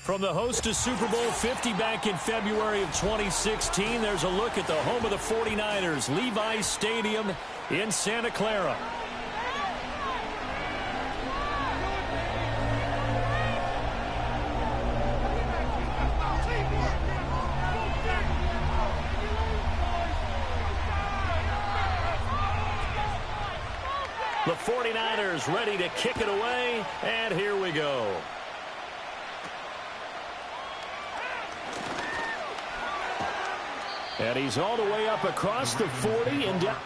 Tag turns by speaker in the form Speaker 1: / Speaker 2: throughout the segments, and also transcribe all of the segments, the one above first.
Speaker 1: From the host to Super Bowl 50 back in February of 2016, there's a look at the home of the 49ers, Levi's Stadium in Santa Clara. The 49ers ready to kick it away, and here we go. And he's all the way up across the 40 and down.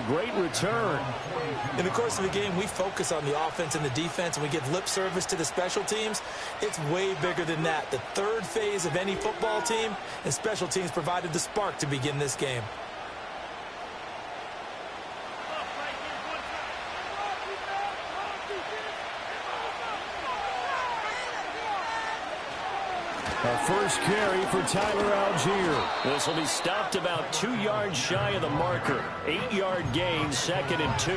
Speaker 1: Great return.
Speaker 2: In the course of the game, we focus on the offense and the defense, and we give lip service to the special teams. It's way bigger than that. The third phase of any football team, and special teams provided the spark to begin this game.
Speaker 1: A first carry for Tyler Algier. This will be stopped about 2 yards shy of the marker. 8-yard gain, 2nd and 2.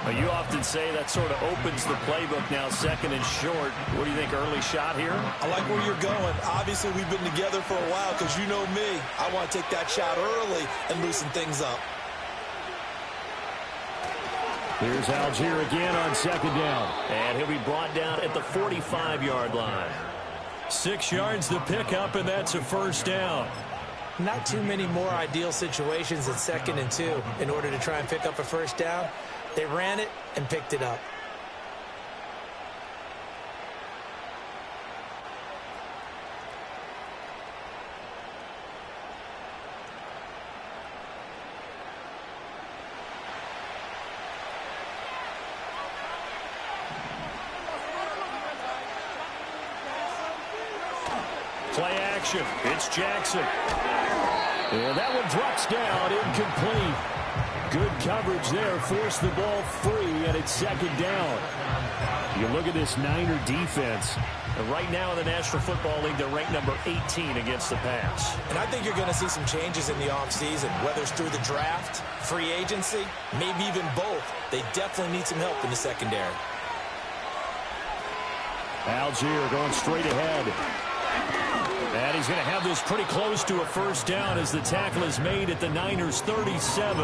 Speaker 1: Well, you often say that sort of opens the playbook now, 2nd and short. What do you think, early shot here?
Speaker 2: I like where you're going. Obviously, we've been together for a while because you know me. I want to take that shot early and loosen things up.
Speaker 1: Here's Algier again on 2nd down. And he'll be brought down at the 45-yard line. 6 yards the pickup, and that's a first down.
Speaker 2: Not too many more ideal situations at 2nd and 2 in order to try and pick up a first down. They ran it and picked it up.
Speaker 1: Play action. It's Jackson. And that one drops down, incomplete. Good coverage there. Forced the ball free, and it's 2nd down. You look at this Niner defense. And right now in the National Football League, they're ranked number 18 against the pass.
Speaker 2: And I think you're going to see some changes in the offseason, whether it's through the draft, free agency, maybe even both. They definitely need some help in the secondary.
Speaker 1: Algier going straight ahead. And he's going to have this pretty close to a first down as the tackle is made at the Niners' 37.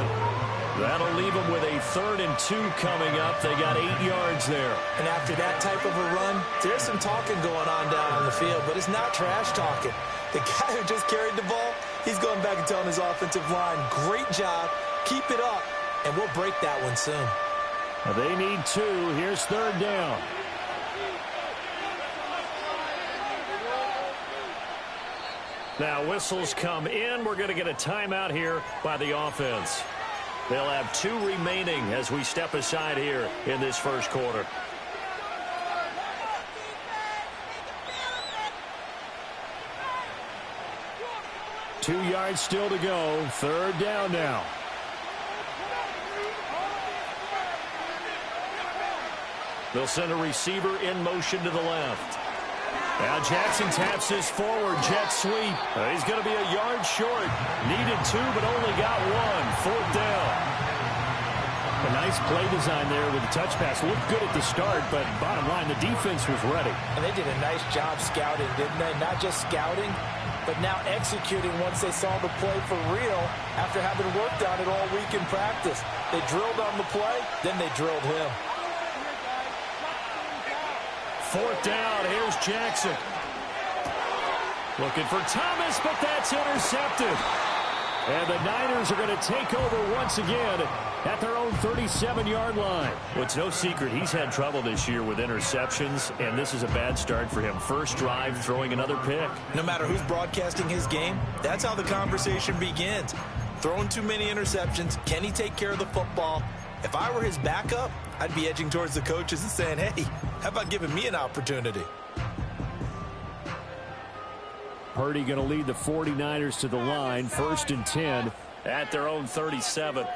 Speaker 1: That'll leave them with a 3rd and 2 coming up. They got 8 yards there.
Speaker 2: And after that type of a run, there's some talking going on down on the field, but it's not trash talking. The guy who just carried the ball, he's going back and telling his offensive line, great job, keep it up, and we'll break that one soon.
Speaker 1: They need 2. Here's 3rd down. Now whistles come in. We're going to get a timeout here by the offense. They'll have 2 remaining as we step aside here in this first quarter. Two yards still to go. 3rd down now. They'll send a receiver in motion to the left. Now Jackson taps this forward, jet sweep. He's going to be a yard short. Needed 2, but only got 1. 4th down. A nice play design there with the touch pass. Looked good at the start, but bottom line, the defense was ready.
Speaker 2: And they did a nice job scouting, didn't they? Not just scouting, but now executing once they saw the play for real after having worked on it all week in practice. They drilled on the play, then they drilled him.
Speaker 1: 4th down, here's Jackson. Looking for Thomas, but that's intercepted. And the Niners are going to take over once again at their own 37-yard line. Well, it's no secret he's had trouble this year with interceptions, and this is a bad start for him. First drive, throwing another pick.
Speaker 2: No matter who's broadcasting his game, that's how the conversation begins. Throwing too many interceptions, can he take care of the football? If I were his backup, I'd be edging towards the coaches and saying, hey, how about giving me an opportunity?
Speaker 1: Purdy going to lead the 49ers to the line. 1st and 10 at their own 37.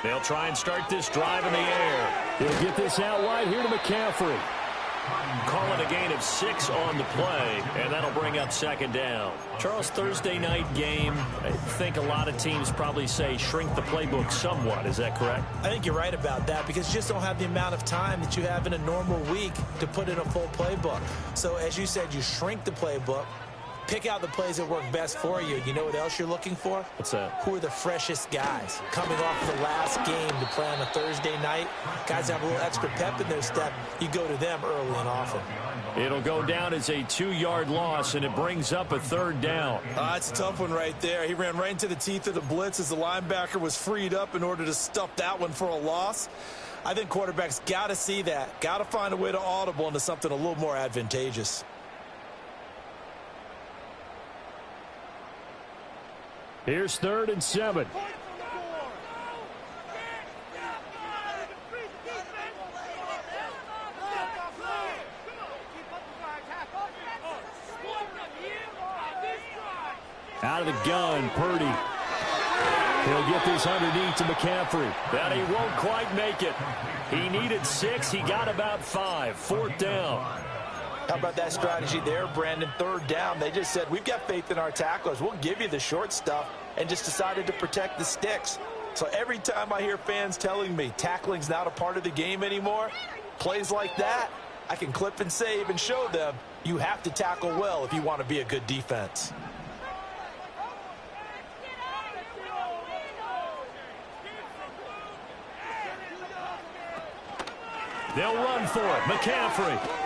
Speaker 1: They'll try and start this drive in the air. They'll get this out wide here to McCaffrey. Call it a gain of 6 on the play, and that'll bring up second down. Charles, Thursday night game, I think a lot of teams probably say shrink the playbook somewhat. Is that correct?
Speaker 2: I think you're right about that because you just don't have the amount of time that you have in a normal week to put in a full playbook. So as you said, you shrink the playbook. Pick out the plays that work best for you. You know what else you're looking for?
Speaker 1: What's that?
Speaker 2: Who are the freshest guys coming off the last game to play on a Thursday night? Guys have a little extra pep in their step. You go to them early and often.
Speaker 1: It'll go down as a 2-yard loss, and it brings up a third down.
Speaker 2: It's a tough one right there. He ran right into the teeth of the blitz as the linebacker was freed up in order to stuff that one for a loss. I think quarterbacks got to see that. Got to find a way to audible into something a little more advantageous.
Speaker 1: Here's 3rd and 7. Out of the gun, Purdy. He'll get this underneath to McCaffrey. But he won't quite make it. He needed 6. He got about 5. 4th down.
Speaker 2: How about that strategy there, Brandon? 3rd down. They just said, we've got faith in our tacklers. We'll give you the short stuff, and just decided to protect the sticks. So every time I hear fans telling me tackling's not a part of the game anymore, plays like that, I can clip and save and show them you have to tackle well if you want to be a good defense.
Speaker 1: They'll run for it. McCaffrey.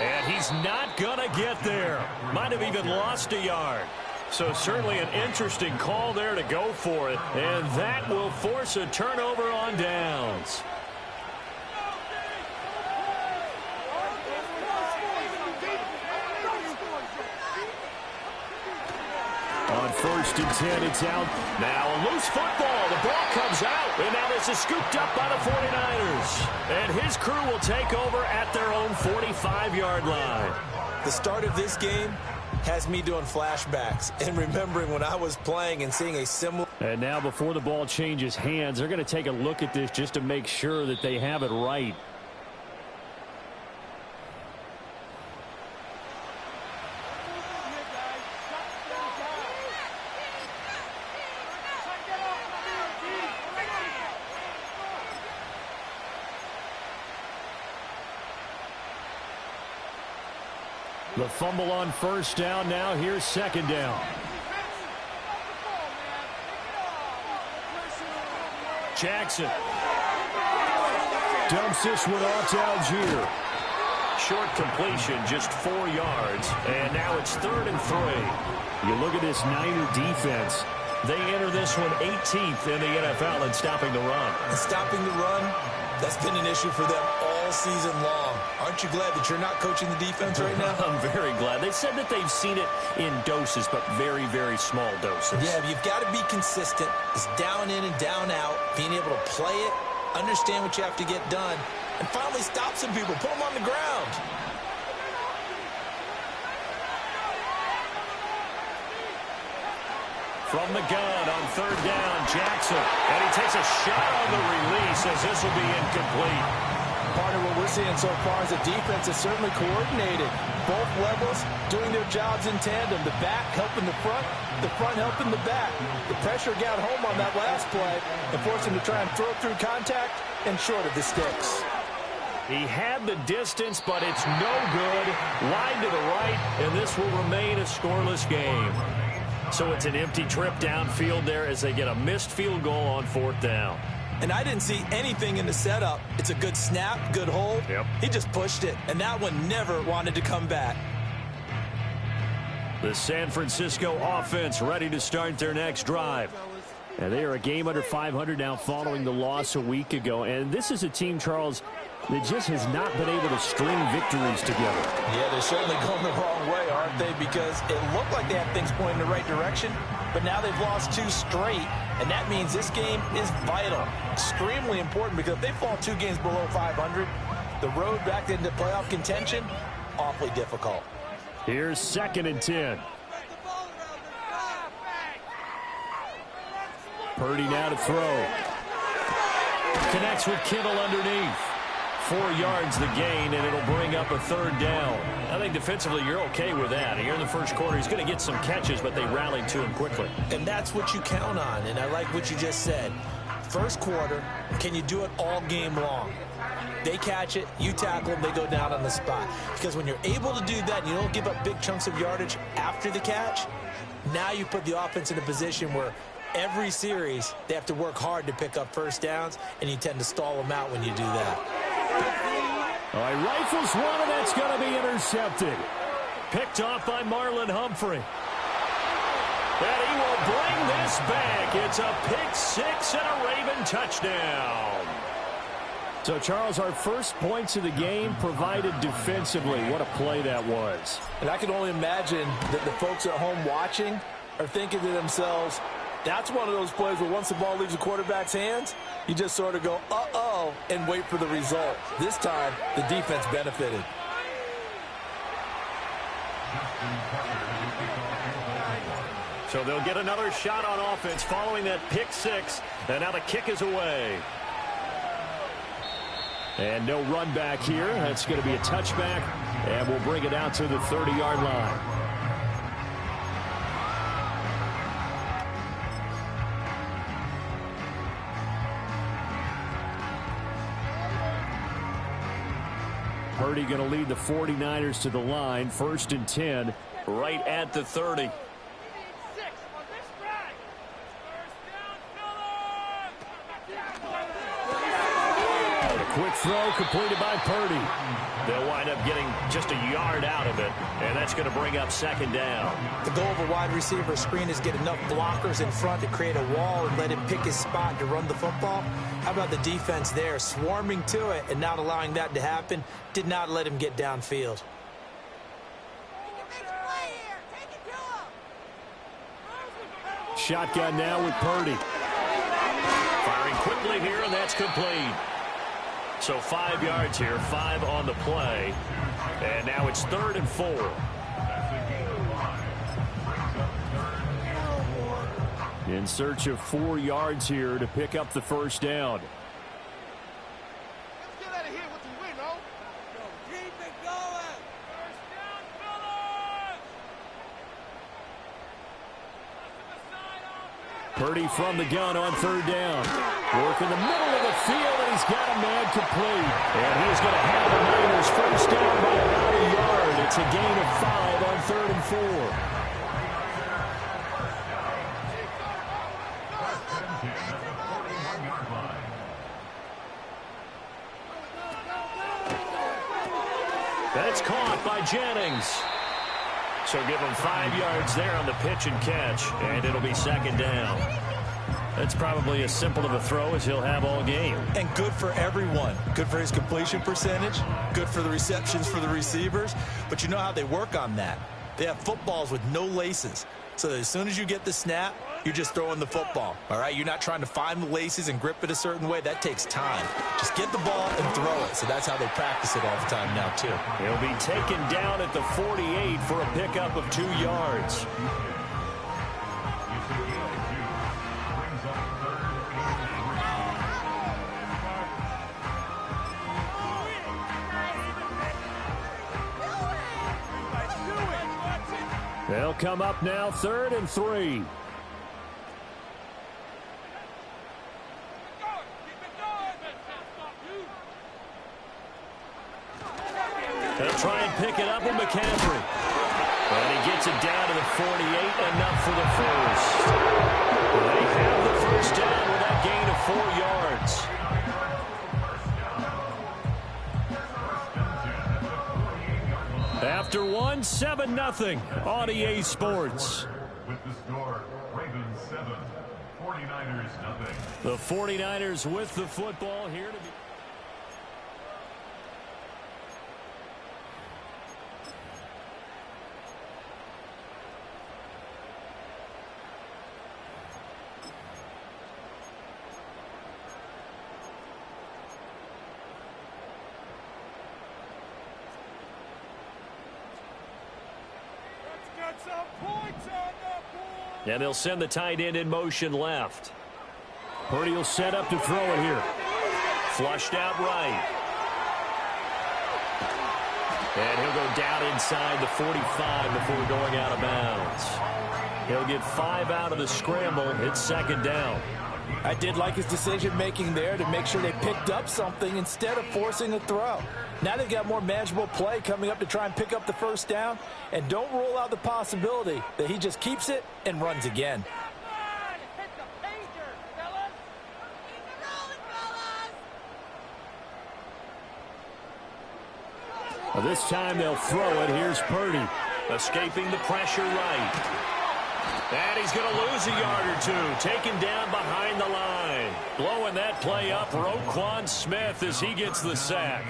Speaker 1: And he's not going to get there. Might have even lost a yard. So certainly an interesting call there to go for it. And that will force a turnover on downs. On 1st and 10, it's out. Now a loose football. The ball comes out. And now this is scooped up by the 49ers. And his crew will take over at their own 45-yard line.
Speaker 2: The start of this game has me doing flashbacks and remembering when I was playing and seeing a similar.
Speaker 1: And now before the ball changes hands, they're going to take a look at this just to make sure that they have it right. The fumble on 1st down. Now here's 2nd down. Jackson dumps this one off to Algier. Short completion, just 4 yards. And now it's 3rd and 3. You look at this Niner defense. They enter this one 18th in the NFL in stopping the run.
Speaker 2: Stopping the run, that's been an issue for them all season long. Aren't you glad that you're not coaching the defense right now?
Speaker 1: I'm very glad. They said that they've seen it in doses, but very, very small doses.
Speaker 2: Yeah, you've got to be consistent. It's down in and down out, being able to play it, understand what you have to get done, and finally stop some people, put them on the ground.
Speaker 1: From the gun on 3rd down, Jackson. And he takes a shot on the release as this will be incomplete.
Speaker 2: Part of what we're seeing so far is the defense is certainly coordinated. Both levels doing their jobs in tandem. The back helping the front helping the back. The pressure got home on that last play and forced him to try and throw through contact and short of the sticks.
Speaker 1: He had the distance, but it's no good. Wide to the right, and this will remain a scoreless game. So it's an empty trip downfield there as they get a missed field goal on 4th down.
Speaker 2: And I didn't see anything in the setup. It's a good snap, good hold.
Speaker 1: Yep.
Speaker 2: He just pushed it, and that one never wanted to come back.
Speaker 1: The San Francisco offense ready to start their next drive. And they are a game under 500 now following the loss a week ago. And this is a team, Charles, that just has not been able to string victories together.
Speaker 2: Yeah, they're certainly going the wrong way, aren't they? Because it looked like they had things pointing in the right direction, but now they've lost 2 straight, and that means this game is vital, extremely important, because if they fall 2 games below 500, the road back into playoff contention, awfully difficult.
Speaker 1: Here's 2nd and 10. Purdy now to throw. Connects with Kittle underneath. 4 yards the gain, and it'll bring up a 3rd down. I think defensively you're okay with that. Here in the first quarter, he's going to get some catches, but they rallied to him quickly.
Speaker 2: And that's what you count on, and I like what you just said. First quarter, can you do it all game long? They catch it, you tackle them, they go down on the spot. Because when you're able to do that and you don't give up big chunks of yardage after the catch, now you put the offense in a position where every series they have to work hard to pick up first downs, and you tend to stall them out when you do that.
Speaker 1: All right, rifles one, and that's going to be intercepted. Picked off by Marlon Humphrey. And he will bring this back. It's a pick 6 and a Raven touchdown. So, Charles, our first points of the game provided defensively. What a play that was.
Speaker 2: And I can only imagine that the folks at home watching are thinking to themselves, that's one of those plays where once the ball leaves the quarterback's hands, you just sort of go, uh-oh, and wait for the result. This time, the defense benefited.
Speaker 1: So they'll get another shot on offense following that pick 6. And now the kick is away. And no run back here. That's going to be a touchback. And we'll bring it out to the 30-yard line. Purdy going to lead the 49ers to the line. 1st and 10, right at the 30. Quick throw completed by Purdy. They'll wind up getting just a yard out of it, and that's going to bring up 2nd down.
Speaker 2: The goal of a wide receiver screen is get enough blockers in front to create a wall and let him pick his spot to run the football. How about the defense there, swarming to it and not allowing that to happen? Did not let him get downfield.
Speaker 1: Shotgun now with Purdy. Firing quickly here, and that's complete. So 5 yards here, 5 on the play. And now it's 3rd and 4. In search of 4 yards here to pick up the 1st down.
Speaker 3: Let's get out of here with the win, no? Keep it going. First down, fellas.
Speaker 1: Purdy from the gun on 3rd down. Work in the middle of the field, and he's got a man complete. And he's going to have the Niners first down by about a yard. It's a gain of 5 on 3rd and 4. That's caught by Jennings. So give him 5 yards there on the pitch and catch, and it'll be 2nd down. That's probably as simple of a throw as he'll have all game.
Speaker 2: And good for everyone. Good for his completion percentage. Good for the receptions for the receivers. But you know how they work on that. They have footballs with no laces. So as soon as you get the snap, you're just throwing the football. All right? You're not trying to find the laces and grip it a certain way. That takes time. Just get the ball and throw it. So that's how they practice it all the time now, too.
Speaker 1: He'll be taken down at the 48 for a pickup of 2 yards. They'll come up now, 3rd and 3. They'll try and pick it up with McCaffrey. And he gets it down to the 48, enough for the first. They have the first down with that gain of 4 yards. After 1, 7-0 on EA Sports.
Speaker 4: With the score, Ravens 7, 49ers 0.
Speaker 1: The 49ers with the football here to be. And they'll send the tight end in motion left. Purdy will set up to throw it here. Flushed out right. And he'll go down inside the 45 before going out of bounds. He'll get 5 out of the scramble. It's second down.
Speaker 2: I did like his decision-making there to make sure they picked up something instead of forcing a throw. Now they've got more manageable play coming up to try and pick up the first down. And don't rule out the possibility that he just keeps it and runs again.
Speaker 1: Well, this time they'll throw it. Here's Purdy, escaping the pressure right. And he's going to lose a yard or two. Taken down behind the line. Blowing that play up, Roquan Smith as he gets the sack.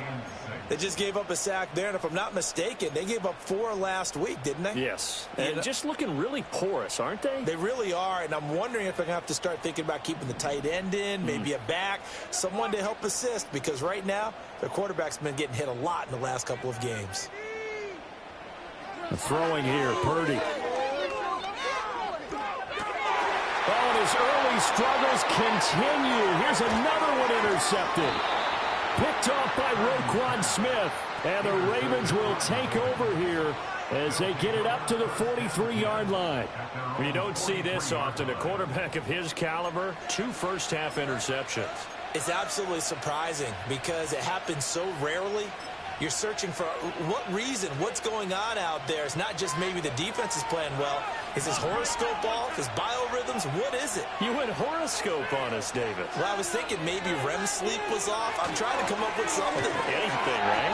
Speaker 2: They just gave up a sack there, and if I'm not mistaken, they gave up 4 last week, didn't they?
Speaker 1: Yes, and just looking really porous, aren't they?
Speaker 2: They really are, and I'm wondering if they're going to have to start thinking about keeping the tight end in, maybe a back, someone to help assist, because right now, their quarterback's been getting hit a lot in the last couple of games.
Speaker 1: Throwing here, Purdy. Oh, and his early struggles continue. Here's another one intercepted. Picked off by Roquan Smith. And the Ravens will take over here as they get it up to the 43-yard line. You don't see this often. A quarterback of his caliber, 2 first-half interceptions.
Speaker 2: It's absolutely surprising because it happens so rarely. You're searching for what reason, what's going on out there. It's not just maybe the defense is playing well. Is his horoscope off? His biorhythms? What is it?
Speaker 1: You went horoscope on us, David.
Speaker 2: Well, I was thinking maybe REM sleep was off. I'm trying to come up with something.
Speaker 1: Anything, right?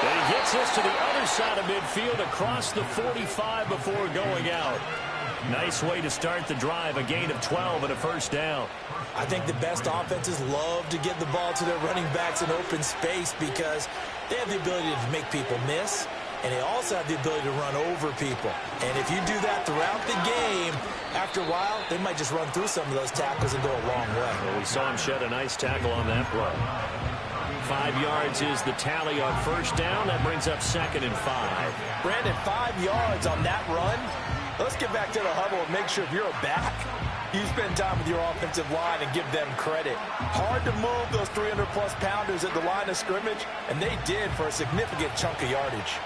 Speaker 1: And he gets us to the other side of midfield across the 45 before going out. Nice way to start the drive. A gain of 12 and a first down.
Speaker 2: I think the best offenses love to get the ball to their running backs in open space because they have the ability to make people miss, and they also have the ability to run over people. And if you do that throughout the game, after a while, they might just run through some of those tackles and go a long way.
Speaker 1: Well, we saw him shed a nice tackle on that play. 5 yards is the tally on first down. That brings up 2nd and 5.
Speaker 2: Brandon, 5 yards on that run. Let's get back to the huddle and make sure if you're a back, you spend time with your offensive line and give them credit. Hard to move those 300-plus pounders at the line of scrimmage, and they did for a significant chunk of yardage.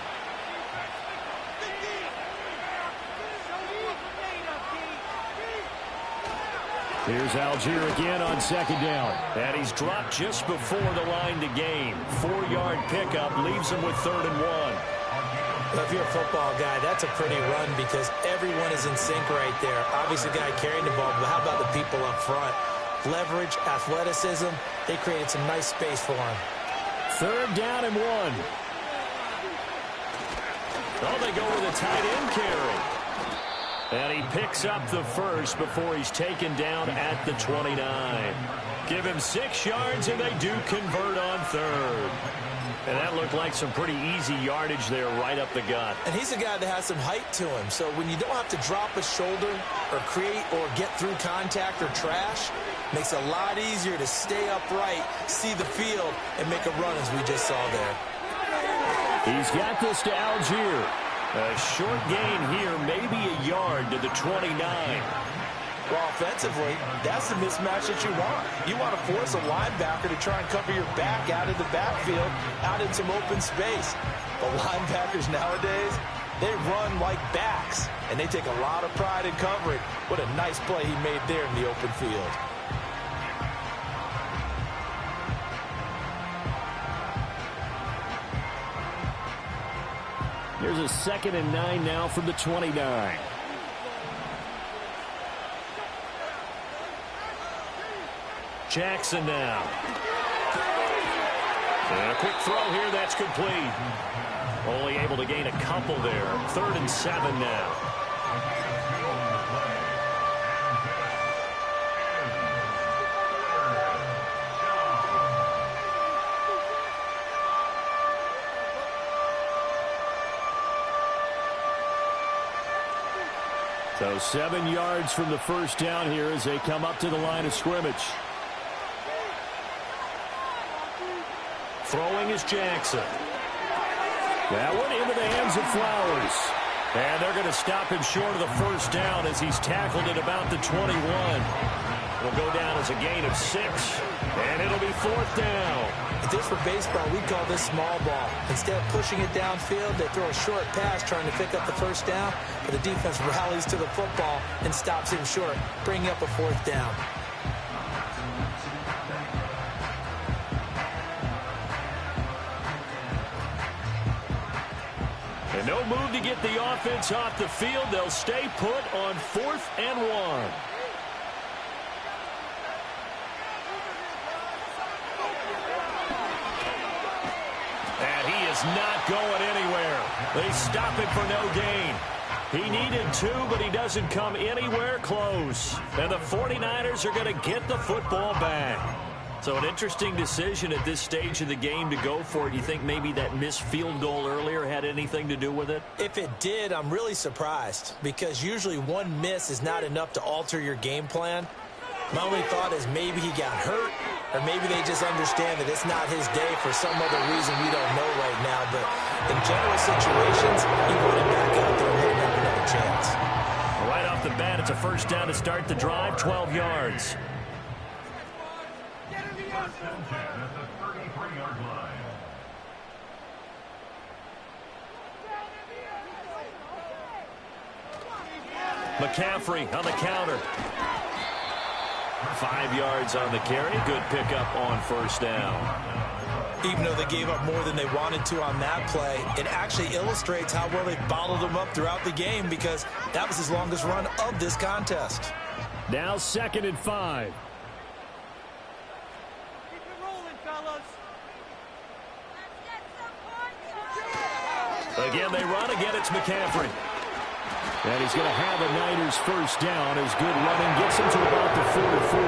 Speaker 1: Here's Algier again on 2nd down. And he's dropped just before the line to gain. 4-yard pickup leaves him with 3rd and 1.
Speaker 2: Well, if you're a football guy, that's a pretty run because everyone is in sync right there. Obviously, the guy carrying the ball, but how about the people up front? Leverage, athleticism, they created some nice space for him.
Speaker 1: 3rd down and 1. Oh, they go with a tight end carry. And he picks up the first before he's taken down at the 29. Give him 6 yards, and they do convert on 3rd. And that looked like some pretty easy yardage there right up the gut.
Speaker 2: And he's a guy that has some height to him. So when you don't have to drop a shoulder or create or get through contact or trash, makes it a lot easier to stay upright, see the field, and make a run as we just saw there.
Speaker 1: He's got this to Algier. A short gain here, maybe a yard to the 29.
Speaker 2: Well, offensively, that's the mismatch that you want. You want to force a linebacker to try and cover your back out of the backfield, out in some open space. But linebackers nowadays, they run like backs, and they take a lot of pride in covering. What a nice play he made there in the open field.
Speaker 1: Here's a 2nd and 9 now from the 29. Jackson now. And a quick throw here, that's complete. Only able to gain a couple there. 3rd and 7 now. So 7 yards from the first down here as they come up to the line of scrimmage. Throwing is Jackson. That one into the hands of Flowers. And they're going to stop him short of the first down as he's tackled at about the 21. It'll go down as a gain of 6, and it'll be 4th down.
Speaker 2: If this were baseball, we'd call this small ball. Instead of pushing it downfield, they throw a short pass trying to pick up the first down, but the defense rallies to the football and stops him short, bringing up a fourth down.
Speaker 1: And no move to get the offense off the field. They'll stay put on 4th and 1. And he is not going anywhere. They stop him for no gain. He needed 2, but he doesn't come anywhere close. And the 49ers are going to get the football back. So an interesting decision at this stage of the game to go for it. You think maybe that missed field goal earlier had anything to do with it?
Speaker 2: If it did, I'm really surprised, because usually one miss is not enough to alter your game plan. My only thought is maybe he got hurt, or maybe they just understand that it's not his day for some other reason we don't know right now. But in general situations, you want him back out there and let him have another chance.
Speaker 1: Right off the bat, it's a first down to start the drive, 12 yards.
Speaker 4: First and 10 at the 33-yard line.
Speaker 1: McCaffrey on the counter. 5 yards on the carry. Good pickup on first down.
Speaker 2: Even though they gave up more than they wanted to on that play, it actually illustrates how well they bottled them up throughout the game, because that was his longest run of this contest.
Speaker 1: Now 2nd and 5. Again, they run. Again, it's McCaffrey. And he's going to have a Niners first down as good running gets him to about the 44.
Speaker 4: A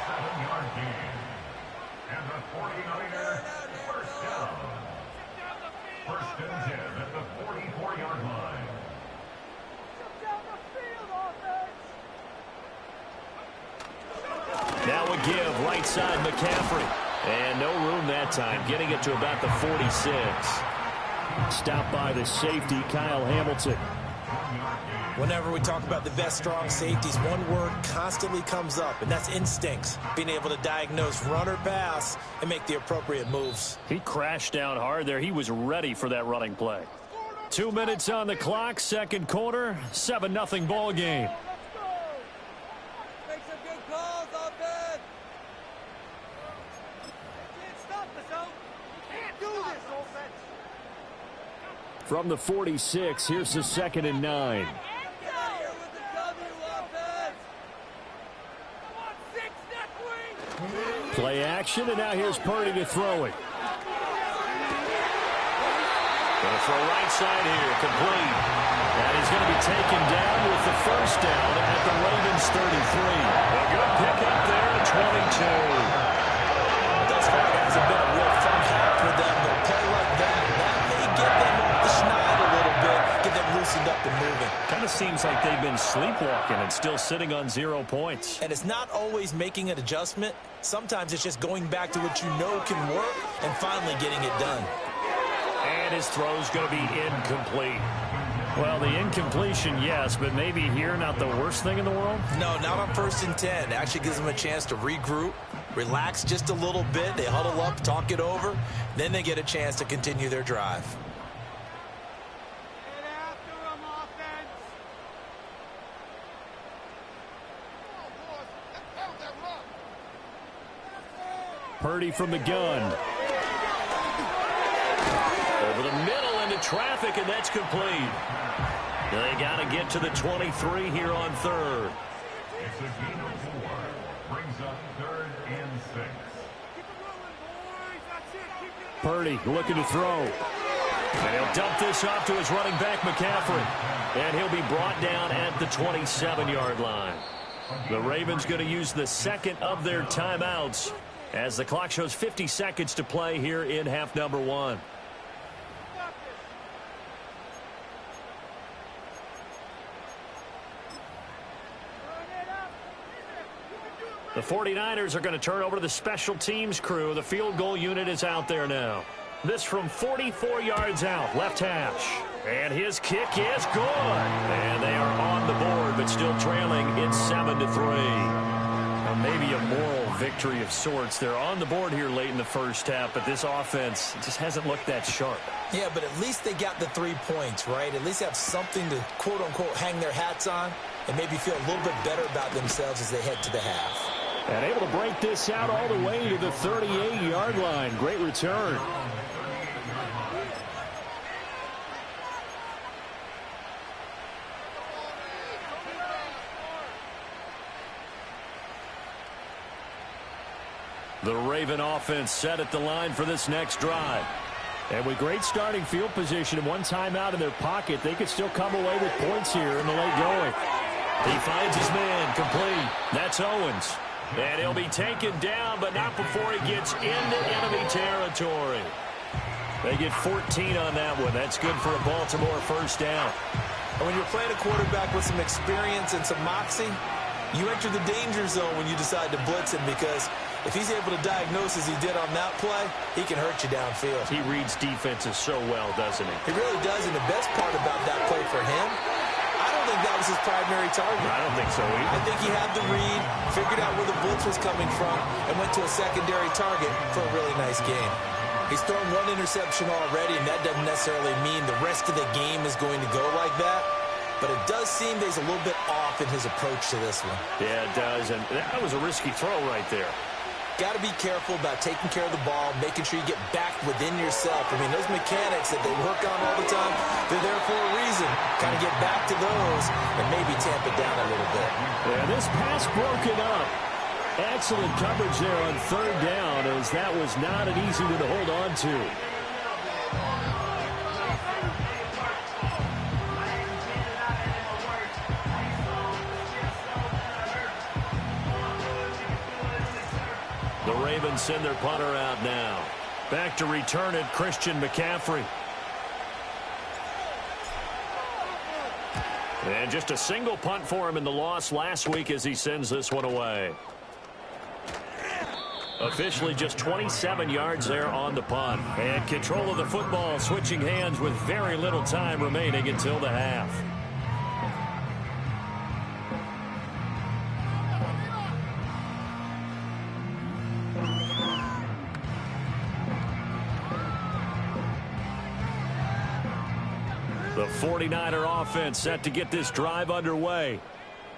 Speaker 4: 7-yard gain. And the 49ers first down. First and 10 at the 44-yard line.
Speaker 1: Now a give, right side McCaffrey. And no room that time, getting it to about the 46. Stopped by the safety, Kyle Hamilton.
Speaker 2: Whenever we talk about the best strong safeties, one word constantly comes up, and that's instincts. Being able to diagnose run or pass and make the appropriate moves.
Speaker 1: He crashed down hard there. He was ready for that running play. 2 minutes on the clock, second quarter, 7-0 ball game.
Speaker 3: Make some good calls, offense. Can't stop us, out. Can't do this, offense.
Speaker 1: From the 46, here's the 2nd and 9.
Speaker 3: Get out here with the W, offense. Come on, 6, that wing.
Speaker 1: Play action, and now here's Purdy to throw it. Going to throw right side here, complete. And he's going to be taken down with the first down at the Ravens 33. A good pickup there at 22.
Speaker 2: Thus far, it hasn't been a real fun half for them, but a play like that may get them off the schneid a little bit, get them loosened up and moving.
Speaker 1: Kind of seems like they've been sleepwalking and still sitting on 0 points.
Speaker 2: And it's not always making an adjustment. Sometimes it's just going back to what you know can work and finally getting it done.
Speaker 1: And his throw's going to be incomplete. Well, the incompletion, yes, but maybe here not the worst thing in the world?
Speaker 2: No, not on 1st and 10. It actually gives them a chance to regroup, relax just a little bit. They huddle up, talk it over. Then they get a chance to continue their drive.
Speaker 3: Get after him, offense. Come on, boys. That run.
Speaker 1: Purdy from the gun. Over the middle into traffic, and that's complete. They got to get to the 23 here on 3rd.
Speaker 4: It's a gain of 4. Brings up 3rd and 6.
Speaker 3: Keep it rolling, boys. That's it. Keep it.
Speaker 1: Purdy looking to throw. And he'll dump this off to his running back, McCaffrey. And he'll be brought down at the 27-yard line. The Ravens going to use the second of their timeouts as the clock shows 50 seconds to play here in half number 1. The 49ers are going to turn over to the special teams crew. The field goal unit is out there now. This from 44 yards out, left hash. And his kick is good. And they are on the board, but still trailing. It's 7-3. Now maybe a moral victory of sorts. They're on the board here late in the first half, but this offense just hasn't looked that sharp.
Speaker 2: Yeah, but at least they got the 3 points, right? At least have something to, quote-unquote, hang their hats on and maybe feel a little bit better about themselves as they head to the half.
Speaker 1: And able to break this out all the way to the 38-yard line. Great return. The Raven offense set at the line for this next drive. And with great starting field position and one timeout in their pocket, they could still come away with points here in the late going. He finds his man complete. That's Owens. And he'll be taken down, but not before he gets into enemy territory. They get 14 on that one. That's good for a Baltimore first down.
Speaker 2: And when you're playing a quarterback with some experience and some moxie, you enter the danger zone when you decide to blitz him, because if he's able to diagnose as he did on that play, he can hurt you downfield.
Speaker 1: He reads defenses so well, doesn't he?
Speaker 2: He really does, and the best part about that play for him, I don't think that was his primary target.
Speaker 1: I don't think so either.
Speaker 2: I think he had the read, figured out where the blitz was coming from, and went to a secondary target for a really nice game. He's thrown one interception already, and that doesn't necessarily mean the rest of the game is going to go like that. But it does seem that he's a little bit off in his approach to this one.
Speaker 1: Yeah, it does, and that was a risky throw right there.
Speaker 2: Got to be careful about taking care of the ball, making sure you get back within yourself. I mean, those mechanics that they work on all the time, they're there for a reason. Kind of get back to those and maybe tamp it down a little bit.
Speaker 1: Yeah, this pass broken up. Excellent coverage there on third down, as that was not an easy one to hold on to. The Ravens send their punter out now. Back to return it, Christian McCaffrey. And just a single punt for him in the loss last week as he sends this one away. Officially just 27 yards there on the punt. And control of the football, switching hands with very little time remaining until the half. The 49er offense set to get this drive underway.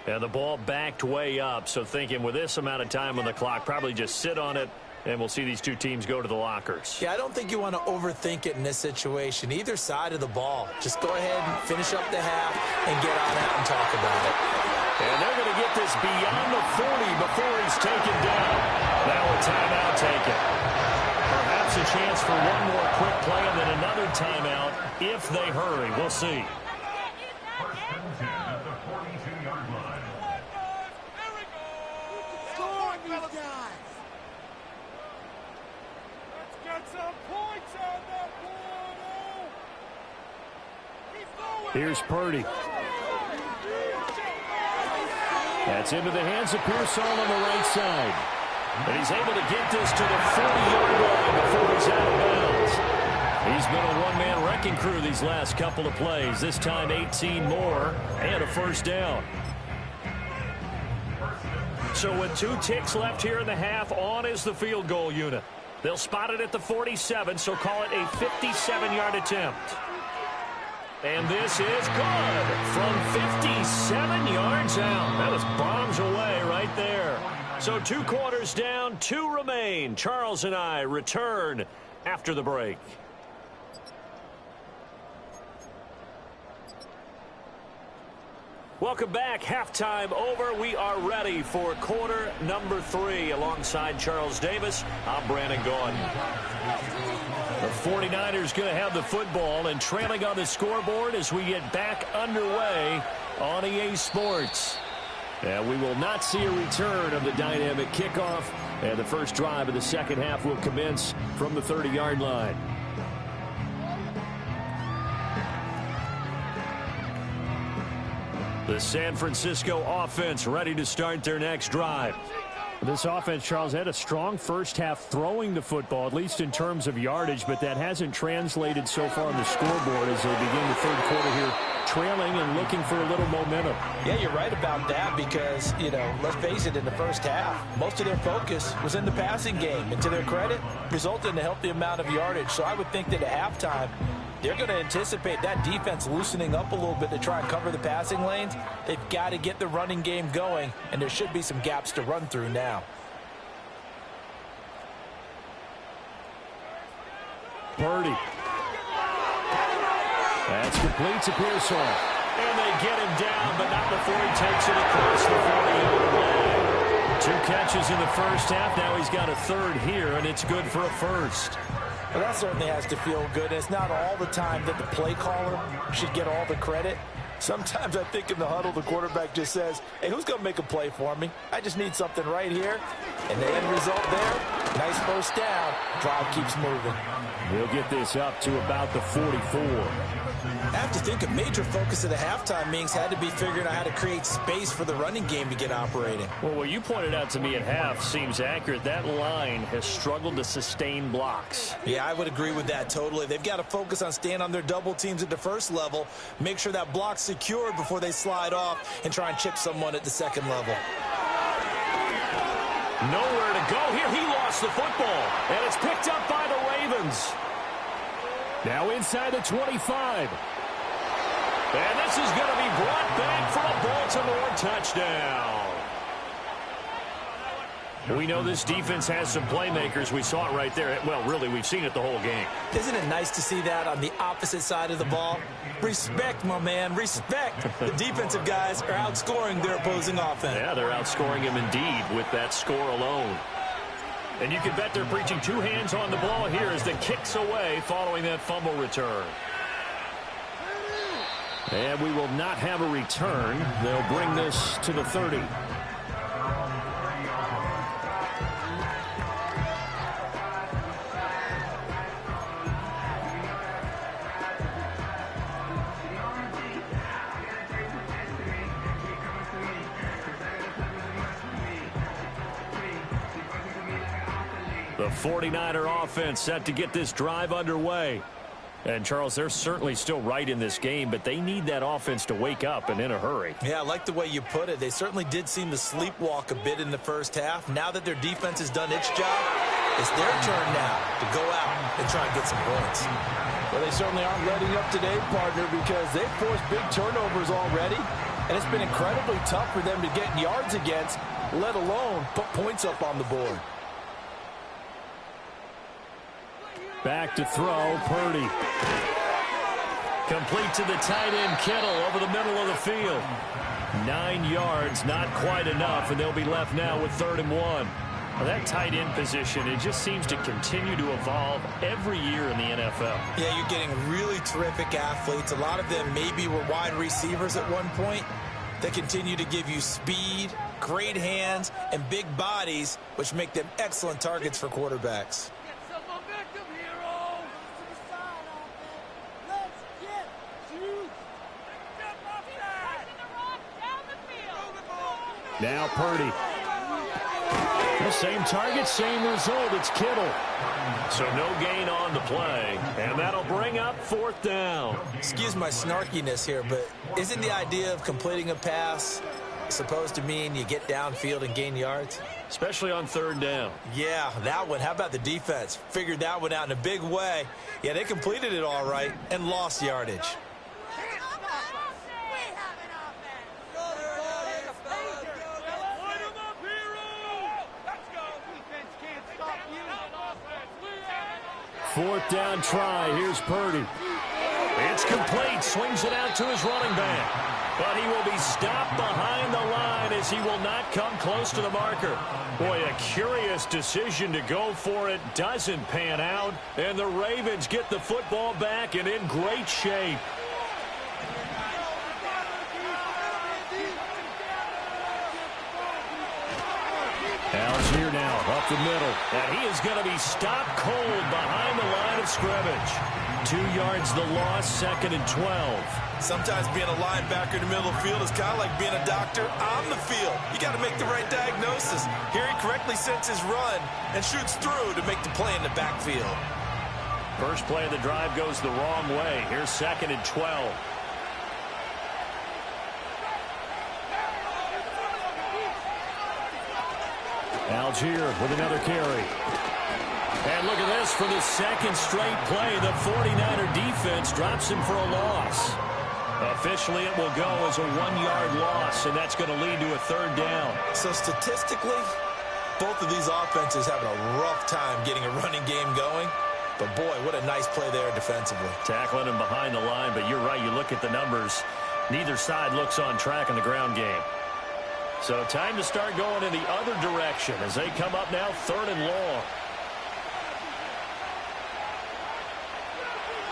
Speaker 1: And the ball backed way up, so thinking with this amount of time on the clock, probably just sit on it, and we'll see these two teams go to the lockers.
Speaker 2: Yeah, I don't think you want to overthink it in this situation. Either side of the ball. Just go ahead and finish up the half and get on out and talk about it.
Speaker 1: And they're going to get this beyond the 40 before he's taken down. Now a timeout taken. Perhaps a chance for one more quick play and then another timeout if they hurry. We'll see.
Speaker 4: First and 10 at the 42-yard line.
Speaker 3: Score these guys. Let's get some points on that board.
Speaker 1: Here's Purdy. That's into the hands of Pearsall on the right side. And he's able to get this to the 40-yard line before he's out of bounds. He's been a one-man wrecking crew these last couple of plays. This time 18 more and a first down. So with 2 ticks left here in the half, on is the field goal unit. They'll spot it at the 47, so call it a 57-yard attempt. And this is good from 57 yards out. That was bombs away right there. So 2 quarters down, 2 remain. Charles and I return after the break. Welcome back. Halftime over. We are ready for quarter number 3. Alongside Charles Davis, I'm Brandon Gaudin. The 49ers going to have the football and trailing on the scoreboard as we get back underway on EA Sports. And we will not see a return of the dynamic kickoff. And the first drive of the second half will commence from the 30-yard line. The San Francisco offense ready to start their next drive. This offense, Charles, had a strong first half throwing the football, at least in terms of yardage, but that hasn't translated so far on the scoreboard as they begin the third quarter here, trailing and looking for a little momentum.
Speaker 2: Yeah, you're right about that because, let's face it, in the first half, most of their focus was in the passing game. And to their credit, resulted in a healthy amount of yardage. So I would think that at halftime, they're going to anticipate that defense loosening up a little bit to try and cover the passing lanes. They've got to get the running game going, and there should be some gaps to run through now.
Speaker 1: Purdy. That's complete to Pearsall. And they get him down, but not before he takes it across the 40-yard line. 2 catches in the first half. Now he's got a third here, and it's good for a first.
Speaker 2: Well, that certainly has to feel good. It's not all the time that the play caller should get all the credit. Sometimes I think in the huddle, the quarterback just says, hey, who's going to make a play for me? I just need something right here. And the end result there, nice first down. Drive keeps moving.
Speaker 1: We'll get this up to about the 44.
Speaker 2: I have to think a major focus of the halftime meetings had to be figuring out how to create space for the running game to get operating.
Speaker 1: Well, what you pointed out to me at half seems accurate. That line has struggled to sustain blocks.
Speaker 2: Yeah, I would agree with that totally. They've got to focus on staying on their double teams at the first level, make sure that block's secured before they slide off and try and chip someone at the second level.
Speaker 1: Nowhere to go here. He lost the football, and it's picked up by the Ravens. Now inside the 25. And this is going to be brought back for a Baltimore touchdown. We know this defense has some playmakers. We saw it right there. Well, really, we've seen it the whole game.
Speaker 2: Isn't it nice to see that on the opposite side of the ball? Respect, my man, respect. The defensive guys are outscoring their opposing offense.
Speaker 1: Yeah, they're outscoring him indeed with that score alone. And you can bet they're preaching 2 hands on the ball here as the kick's away following that fumble return. And we will not have a return. They'll bring this to the 30. The 49er offense set to get this drive underway. And, Charles, they're certainly still right in this game, but they need that offense to wake up and in a hurry.
Speaker 2: Yeah, I like the way you put it. They certainly did seem to sleepwalk a bit in the first half. Now that their defense has done its job, it's their turn now to go out and try and get some points.
Speaker 5: Well, they certainly aren't letting up today, partner, because they've forced big turnovers already, and it's been incredibly tough for them to get yards against, let alone put points up on the board.
Speaker 1: Back to throw, Purdy. Complete to the tight end, Kittle, over the middle of the field. 9 yards, not quite enough, and they'll be left now with 3rd and 1. Well, that tight end position, it just seems to continue to evolve every year in the NFL.
Speaker 2: Yeah, you're getting really terrific athletes. A lot of them maybe were wide receivers at one point. They continue to give you speed, great hands, and big bodies, which make them excellent targets for quarterbacks.
Speaker 1: Now Purdy. The same target, same result. It's Kittle. So no gain on the play. And that'll bring up 4th down.
Speaker 2: Excuse my snarkiness here, but isn't the idea of completing a pass supposed to mean you get downfield and gain yards?
Speaker 1: Especially on 3rd down.
Speaker 2: Yeah, that one. How about the defense? Figured that one out in a big way. Yeah, they completed it all right and lost yardage.
Speaker 1: Fourth down try. Here's Purdy. It's complete. Swings it out to his running back. But he will be stopped behind the line as he will not come close to the marker. Boy, a curious decision to go for it. Doesn't pan out. And the Ravens get the football back and in great shape. Algier now up up the middle. And he is going to be stopped cold behind the line of scrimmage. 2 yards the loss, 2nd and 12.
Speaker 2: Sometimes being a linebacker in the middle of the field is kind of like being a doctor on the field. You got to make the right diagnosis. Here he correctly sets his run and shoots through to make the play in the backfield.
Speaker 1: First play of the drive goes the wrong way. Here's 2nd and 12. Algier with another carry. And look at this for the 2nd straight play. The 49er defense drops him for a loss. Officially, it will go as a 1-yard loss, and that's going to lead to a 3rd down.
Speaker 2: So statistically, both of these offenses having a rough time getting a running game going. But, boy, what a nice play there defensively.
Speaker 1: Tackling him behind the line, but you're right. You look at the numbers. Neither side looks on track in the ground game. So time to start going in the other direction as they come up now 3rd and long.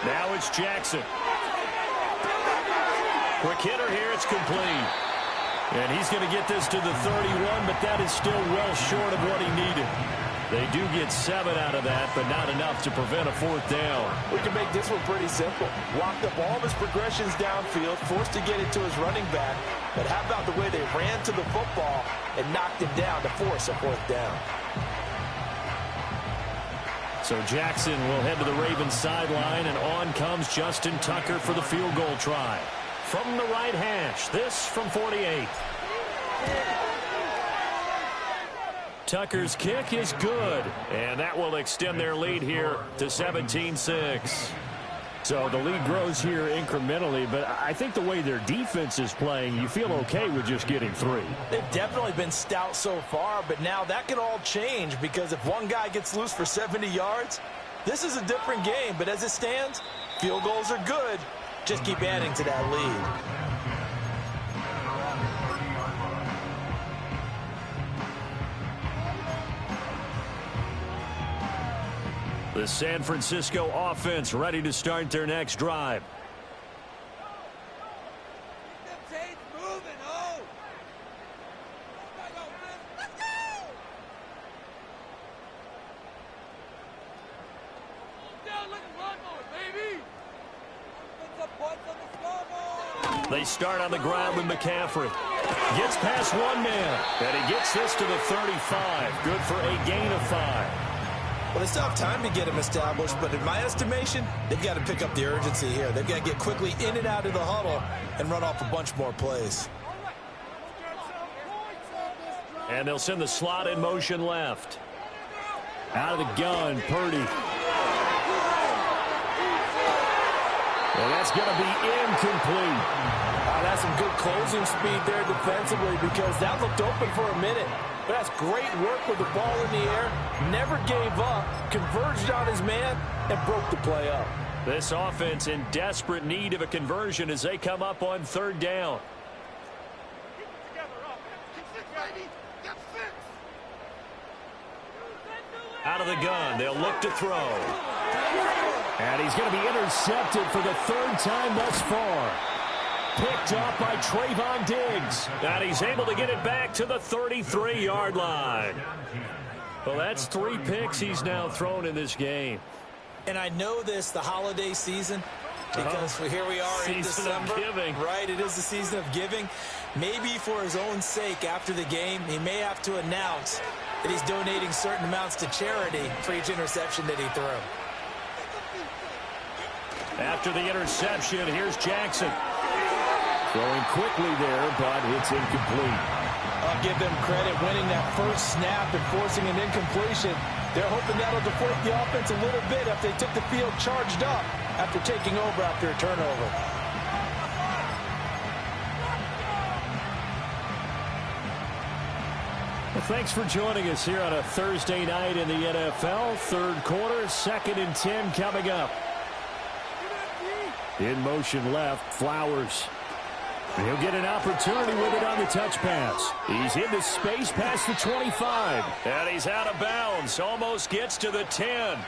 Speaker 1: Now it's Jackson. Quick hitter here. It's complete. And he's going to get this to the 31, but that is still well short of what he needed. They do get 7 out of that, but not enough to prevent a 4th down.
Speaker 5: We can make this one pretty simple. Locked up all of his progressions downfield, forced to get it to his running back. But how about the way they ran to the football and knocked him down to force a 4th down?
Speaker 1: So Jackson will head to the Ravens sideline, and on comes Justin Tucker for the field goal try. From the right hash, this from 48. Tucker's kick is good, and that will extend their lead here to 17-6. So the lead grows here incrementally, but I think the way their defense is playing, you feel okay with just getting 3.
Speaker 5: They've definitely been stout so far, but now that can all change because if one guy gets loose for 70 yards, this is a different game. But as it stands, field goals are good. Just keep adding to that lead.
Speaker 1: The San Francisco offense ready to start their next drive. They start on the ground with McCaffrey. Gets past one man, and he gets this to the 35. Good for a gain of 5.
Speaker 2: Well, they still have time to get him established, but in my estimation, they've got to pick up the urgency here. They've got to get quickly in and out of the huddle and run off a bunch more plays.
Speaker 1: And they'll send the slot in motion left. Out of the gun, Purdy. Well, that's going to be incomplete.
Speaker 5: That's some good closing speed there defensively because that looked open for a minute. But that's great work with the ball in the air. Never gave up, converged on his man, and broke the play up.
Speaker 1: This offense in desperate need of a conversion as they come up on 3rd down. Out of the gun, they'll look to throw. And he's going to be intercepted for the 3rd time thus far. Picked up by Trayvon Diggs. And he's able to get it back to the 33-yard line. Well, that's 3 picks he's now thrown in this game.
Speaker 2: And I know this, the holiday season, because here we are in December. Right, it is the season of giving. Maybe for his own sake after the game, he may have to announce that he's donating certain amounts to charity for each interception that he threw.
Speaker 1: After the interception, here's Jackson. Throwing quickly there, but it's incomplete.
Speaker 5: I'll give them credit winning that first snap and forcing an incompletion. They're hoping that'll deflate the offense a little bit if they took the field charged up after taking over after a turnover.
Speaker 1: Well, thanks for joining us here on a Thursday night in the NFL. 3rd quarter, 2nd and 10 coming up. In motion left, Flowers. He'll get an opportunity with it on the touch pass. He's into space past the 25. And he's out of bounds. Almost gets to the 10.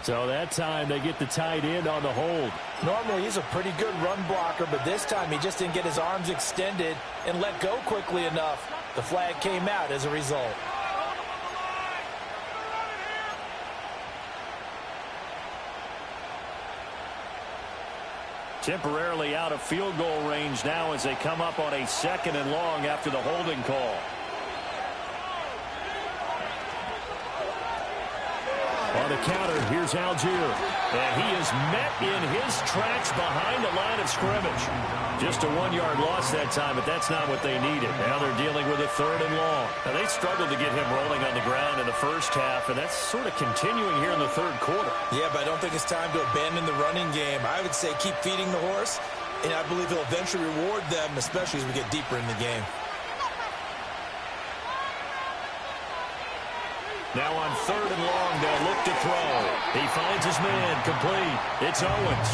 Speaker 1: So that time they get the tight end on the hold.
Speaker 5: Normally he's a pretty good run blocker, but this time he just didn't get his arms extended and let go quickly enough. The flag came out as a result.
Speaker 1: Temporarily out of field goal range now as they come up on a 2nd and long after the holding call. On the counter, here's Algier. And he is met in his tracks behind the line of scrimmage. Just a 1-yard loss that time, but that's not what they needed. Now they're dealing with a 3rd and long. Now they struggled to get him rolling on the ground in the first half, and that's sort of continuing here in the 3rd quarter.
Speaker 2: Yeah, but I don't think it's time to abandon the running game. I would say keep feeding the horse, and I believe he'll eventually reward them, especially as we get deeper in the game.
Speaker 1: Now on 3rd and long, they'll look to throw. He finds his man, complete. It's Owens.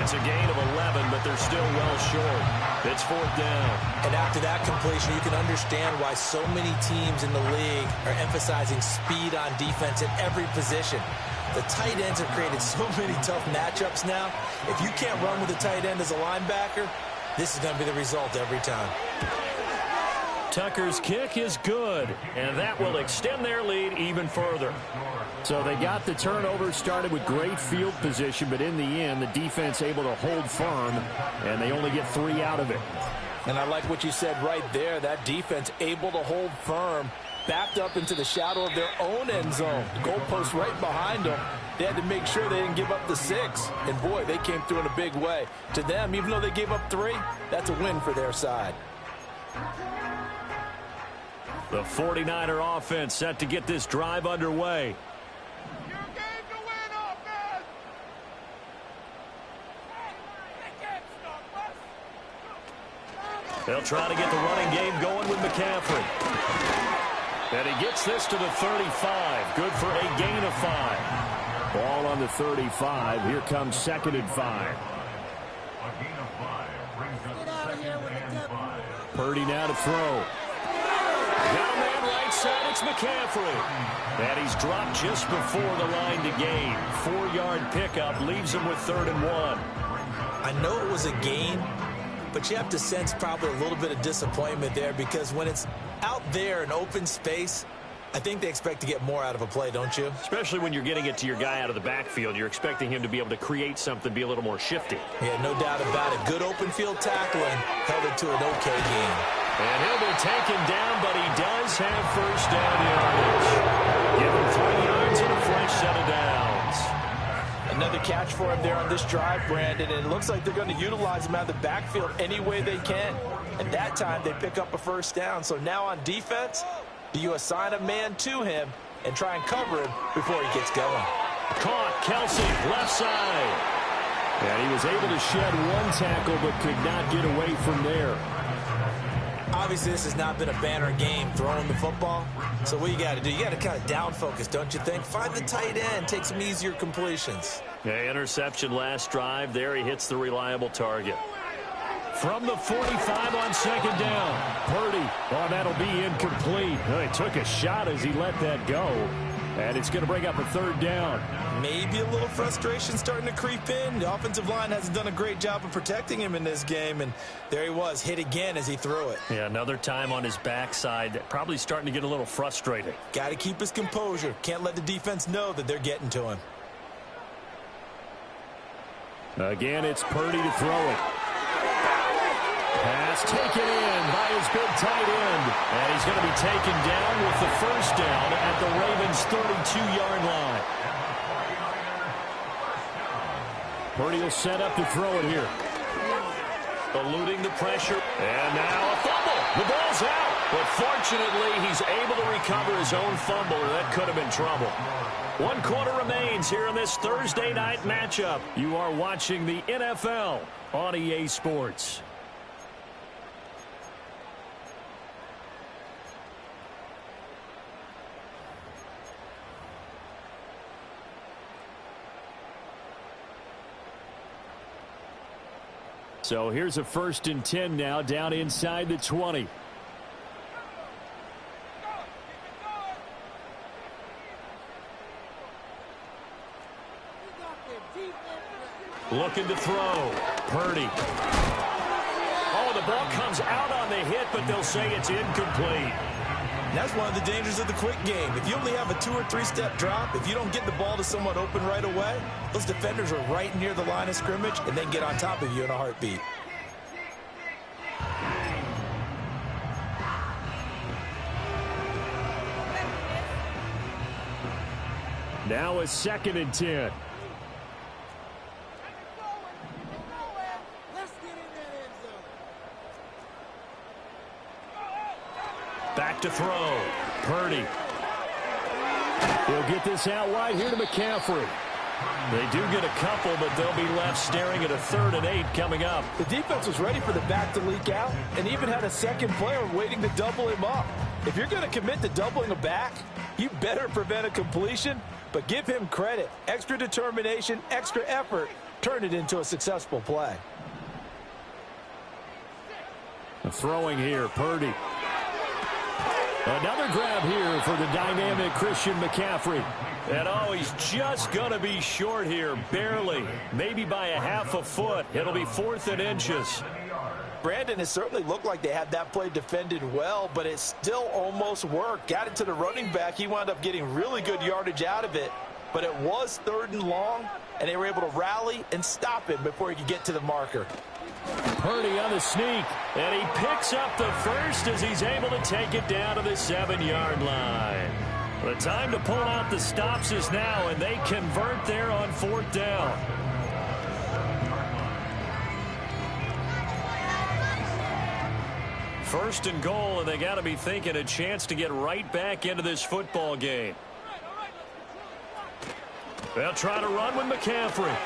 Speaker 1: It's a gain of 11, but they're still well short. It's 4th down.
Speaker 2: And after that completion, you can understand why so many teams in the league are emphasizing speed on defense at every position. The tight ends have created so many tough matchups now. If you can't run with a tight end as a linebacker, this is going to be the result every time.
Speaker 1: Tucker's kick is good, and that will extend their lead even further. So they got the turnover started with great field position, but in the end, the defense able to hold firm, and they only get 3 out of it.
Speaker 5: And I like what you said right there. That defense able to hold firm, backed up into the shadow of their own end zone. The goalpost right behind them. They had to make sure they didn't give up the 6. And, boy, they came through in a big way. To them, even though they gave up 3, that's a win for their side.
Speaker 1: The 49er offense set to get this drive underway. They'll try to get the running game going with McCaffrey. And he gets this to the 35. Good for a gain of 5. Ball on the 35. Here comes 2nd and 5. Purdy now to throw. Got a man right side, it's McCaffrey. And he's dropped just before the line to gain. 4-yard pickup leaves him with 3rd and 1.
Speaker 2: I know it was a gain, but you have to sense probably a little bit of disappointment there because when it's out there in open space, I think they expect to get more out of a play, don't you?
Speaker 1: Especially when you're getting it to your guy out of the backfield. You're expecting him to be able to create something, be a little more shifty.
Speaker 2: Yeah, no doubt about it. Good open field tackling held it to an okay game.
Speaker 1: And he'll be taken down, but he does have 1st down yardage. Give him 3 yards and a fresh set of downs.
Speaker 5: Another catch for him there on this drive, Brandon, and it looks like they're going to utilize him out of the backfield any way they can. And that time they pick up a 1st down. So now on defense, do you assign a man to him and try and cover him before he gets going?
Speaker 1: Caught, Kelsey, left side. And he was able to shed 1 tackle but could not get away from there.
Speaker 2: Obviously, this has not been a banner game throwing the football. So what you got to do, you got to kind of down focus, don't you think? Find the tight end, take some easier completions.
Speaker 1: Yeah, interception last drive. There he hits the reliable target. From the 45 on 2nd down. Purdy, oh, that'll be incomplete. Oh, he took a shot as he let that go. And it's going to bring up a 3rd down.
Speaker 2: Maybe a little frustration starting to creep in. The offensive line hasn't done a great job of protecting him in this game. And there he was, hit again as he threw it.
Speaker 1: Yeah, another time on his backside. Probably starting to get a little frustrated.
Speaker 2: Got to keep his composure. Can't let the defense know that they're getting to him.
Speaker 1: Again, it's Purdy to throw it. Pass taken in by his big tight end. And he's going to be taken down with the 1st down at the Ravens' 32-yard line. Purdy will set up to throw it here. Eluding the pressure. And now a fumble. The ball's out. But fortunately, he's able to recover his own fumble, or that could have been trouble. 1 quarter remains here in this Thursday night matchup. You are watching the NFL on EA Sports. So here's a 1st and 10 now down inside the 20. Looking to throw. Purdy. Oh, the ball comes out on the hit, but they'll say it's incomplete.
Speaker 2: And that's one of the dangers of the quick game. If you only have a 2- or 3-step drop, if you don't get the ball to someone open right away, those defenders are right near the line of scrimmage and then get on top of you in a heartbeat.
Speaker 1: Now a 2nd and 10. Back to throw. Purdy. He'll get this out wide here to McCaffrey. They do get a couple, but they'll be left staring at a 3rd and 8 coming up.
Speaker 5: The defense was ready for the back to leak out and even had a second player waiting to double him up. If you're going to commit to doubling a back, you better prevent a completion, but give him credit. Extra determination, extra effort, turn it into a successful play.
Speaker 1: Throwing here, Purdy. Another grab here for the dynamic Christian McCaffrey. And oh, he's just going to be short here, barely. Maybe by a half a foot. It'll be 4th and inches.
Speaker 5: Brandon, it certainly looked like they had that play defended well, but it still almost worked. Got it to the running back. He wound up getting really good yardage out of it. But it was 3rd and long, and they were able to rally and stop him before he could get to the marker.
Speaker 1: Purdy on the sneak, and he picks up the first as he's able to take it down to the 7-yard line. The time to pull out the stops is now, and they convert there on 4th down. First and goal, and they got to be thinking a chance to get right back into this football game. They'll try to run with McCaffrey.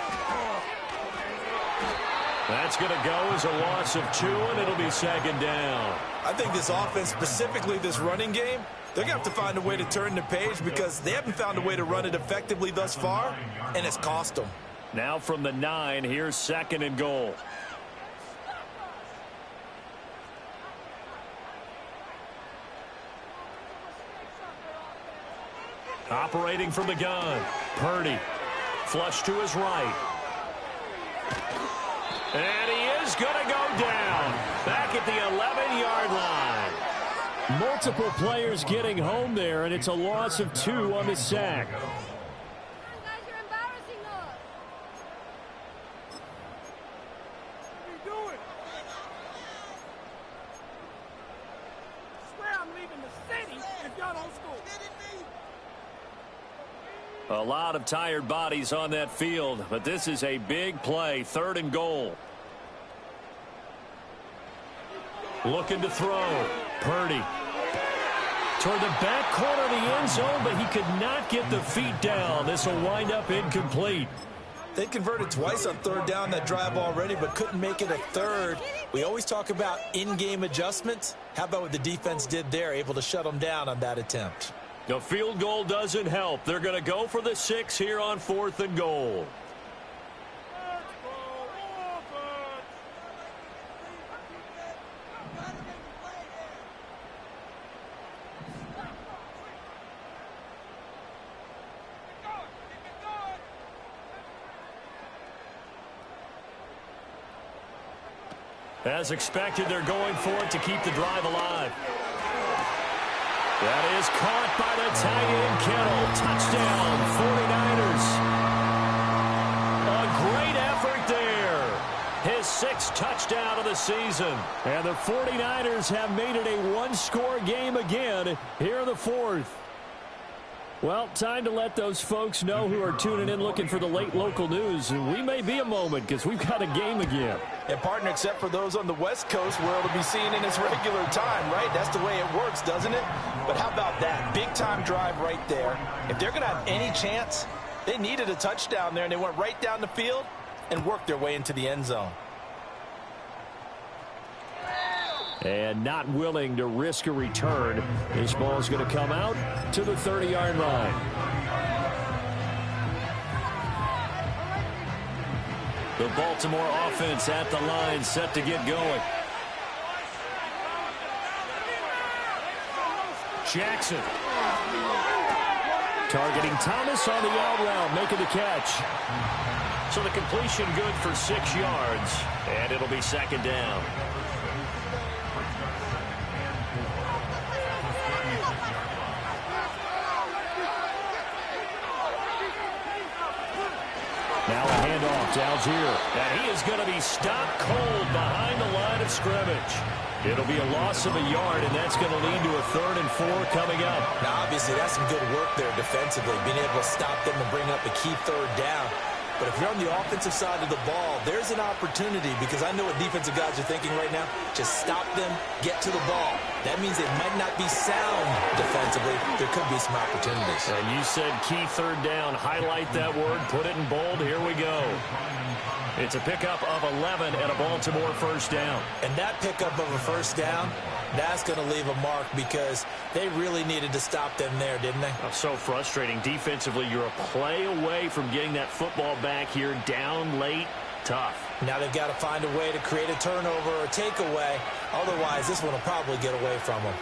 Speaker 1: That's going to go as a loss of 2, and it'll be 2nd down.
Speaker 2: I think this offense, specifically this running game, they're going to have to find a way to turn the page because they haven't found a way to run it effectively thus far, and it's cost them.
Speaker 1: Now from the 9, here's 2nd and goal. Operating from the gun, Purdy. Flush to his right. And he is going to go down. Back at the 11-yard line. Multiple players getting home there, and it's a loss of 2 on the sack. A lot of tired bodies on that field, but this is a big play. 3rd and goal. Looking to throw. Purdy. Toward the back corner of the end zone, but he could not get the feet down. This will wind up incomplete.
Speaker 2: They converted twice on 3rd down that drive already, but couldn't make it a 3rd. We always talk about in-game adjustments. How about what the defense did there, able to shut them down on that attempt?
Speaker 1: The field goal doesn't help. They're going to go for the 6 here on 4th and goal. As expected, they're going for it to keep the drive alive. That is caught by the tight end, Kittle. Touchdown, 49ers. A great effort there. His 6th touchdown of the season. And the 49ers have made it a one-score game again here in the 4th. Well, time to let those folks know who are tuning in looking for the late local news. We may be a moment because we've got a game again.
Speaker 5: And, partner, except for those on the West Coast where it'll be seen in its regular time, right? That's the way it works, doesn't it? But how about that? Big-time drive right there. If they're going to have any chance, they needed a touchdown there, and they went right down the field and worked their way into the end zone.
Speaker 1: And not willing to risk a return. This ball's going to come out to the 30-yard line. The Baltimore offense at the line, set to get going. Jackson. Targeting Thomas on the out route, making the catch. So the completion good for 6 yards, and it'll be 2nd down. Now a handoff to Algier. And he is going to be stopped cold behind the line of scrimmage. It'll be a loss of a yard, and that's going to lead to a 3rd and 4 coming up.
Speaker 2: Now, obviously, that's some good work there defensively, being able to stop them and bring up a key 3rd down. But if you're on the offensive side of the ball, there's an opportunity, because I know what defensive guys are thinking right now. Just stop them, get to the ball. That means they might not be sound defensively. There could be some opportunities.
Speaker 1: And you said key 3rd down. Highlight that word. Put it in bold. Here we go. It's a pickup of 11 and a Baltimore 1st down.
Speaker 2: And that pickup of a 1st down, that's going to leave a mark, because they really needed to stop them there, didn't they?
Speaker 1: Oh, so frustrating. Defensively, you're a play away from getting that football back here. Down late, tough.
Speaker 2: Now they've got to find a way to create a turnover or takeaway. Otherwise, this one will probably get away from them.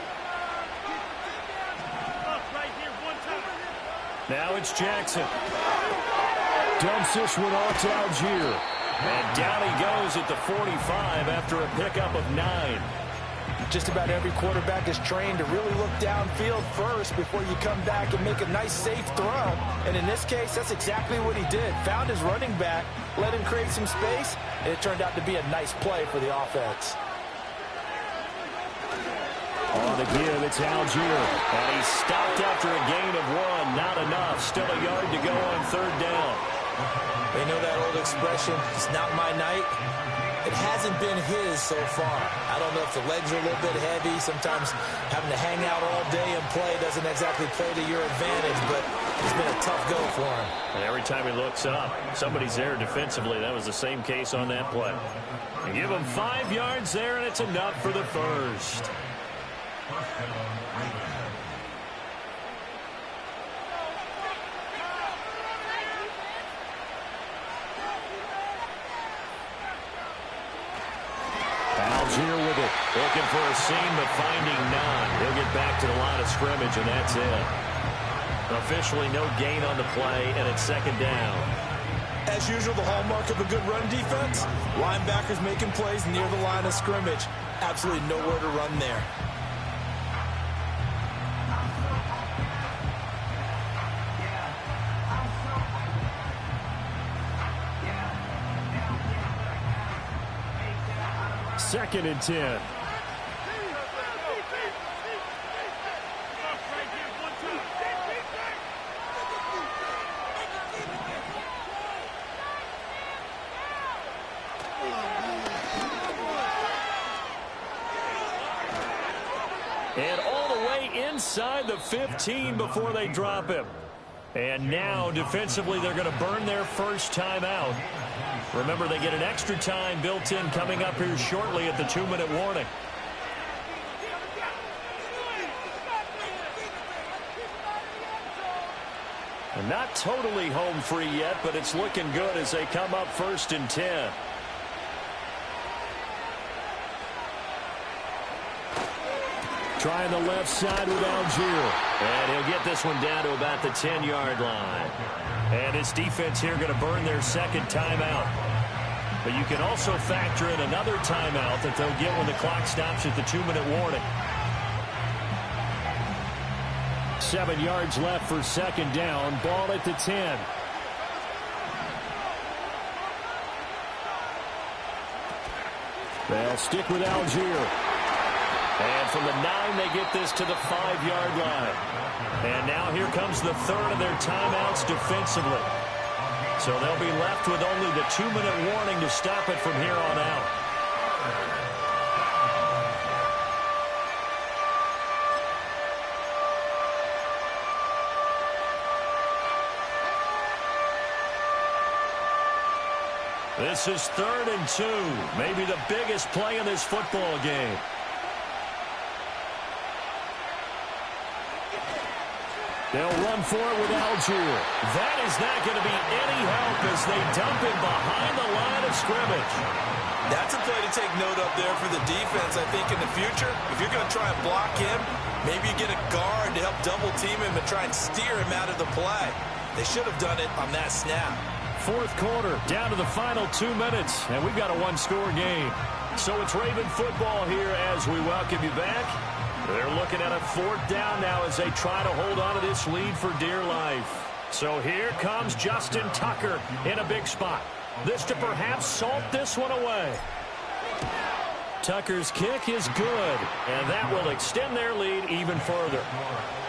Speaker 1: Now it's Jackson. Dumps this one off to Algier. And down he goes at the 45 after a pickup of 9.
Speaker 5: Just about every quarterback is trained to really look downfield first before you come back and make a nice, safe throw. And in this case, that's exactly what he did. Found his running back, let him create some space, and it turned out to be a nice play for the offense.
Speaker 1: On the give, it's Algier. And he's stopped after a gain of 1. Not enough. Still a yard to go on 3rd down.
Speaker 2: They know that old expression, it's not my night. It hasn't been his so far. I don't know if the legs are a little bit heavy. Sometimes having to hang out all day and play doesn't exactly play to your advantage, but it's been a tough go for him.
Speaker 1: And every time he looks up, somebody's there defensively. That was the same case on that play. And give him 5 yards there, and it's enough for the 1st. Algier with it. Looking for a seam, but finding none. He'll get back to the line of scrimmage, and that's it. Officially no gain on the play, and it's 2nd down.
Speaker 2: As usual, the hallmark of a good run defense, linebackers making plays near the line of scrimmage. Absolutely nowhere to run there.
Speaker 1: Second and 10. And all the way inside the 15 before they drop him. And now, defensively, they're going to burn their first timeout. Remember, they get an extra time built in coming up here shortly at the 2-minute warning. And not totally home free yet, but it's looking good as they come up 1st and 10. Trying the left side with Algier. And he'll get this one down to about the 10-yard line. And his defense here going to burn their 2nd timeout. But you can also factor in another timeout that they'll get when the clock stops at the 2-minute warning. 7 yards left for 2nd down. Ball at the 10. They'll stick with Algier. And from the 9, they get this to the 5-yard line. And now here comes the 3rd of their timeouts defensively. So they'll be left with only the 2-minute warning to stop it from here on out. This is 3rd and 2. Maybe the biggest play in this football game. They'll run for it with Algier. That is not going to be any help as they dump him behind the line of scrimmage.
Speaker 2: That's a play to take note of there for the defense, I think, in the future. If you're going to try and block him, maybe you get a guard to help double-team him and try and steer him out of the play. They should have done it on that snap.
Speaker 1: 4th quarter, down to the final 2 minutes, and we've got a 1-score game. So it's Raven football here as we welcome you back. They're looking at a 4th down now as they try to hold on to this lead for dear life. So here comes Justin Tucker in a big spot. This to perhaps salt this one away. Tucker's kick is good, and that will extend their lead even further.